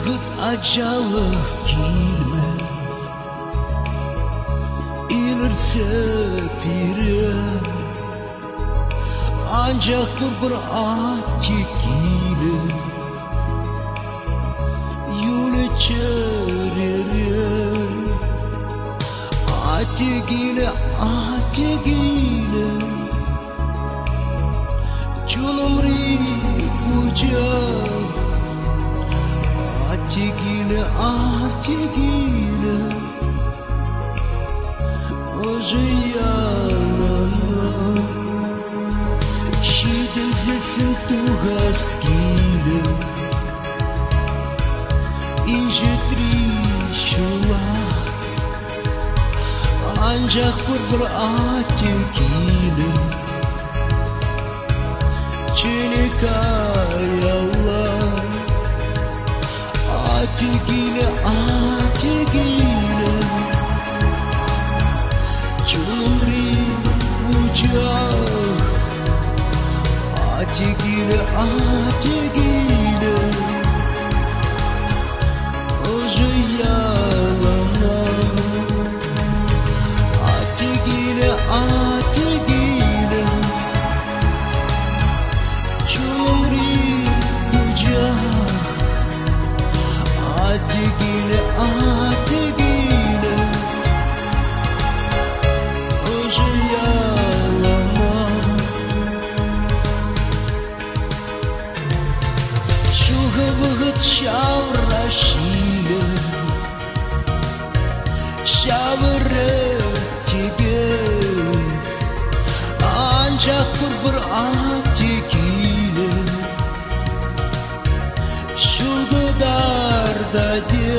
Vıgıt acalı kilme İlirse piri Ancak bir akikili Yule çeriri Atigile Çulumri puja Atigile Oje yarana Şidin zesin tuhaskile İnce trişula Ancak bir atigile Çelikayala Atigile Çulumri vucah Atigile Oje yalana Atigile Çulumri vucah Atigile Oje yalana Şuha vıgıt şavraşile Şavre tige Ancak bir atikile Şulgudarda de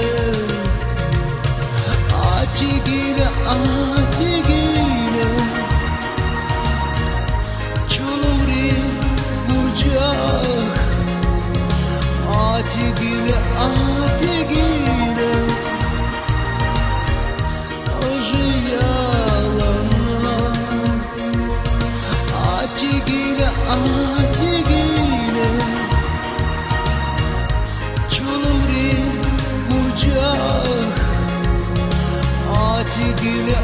Atigile Çulumri bucak Atigile Oje yalana Atigile Çulumri bucak Atigile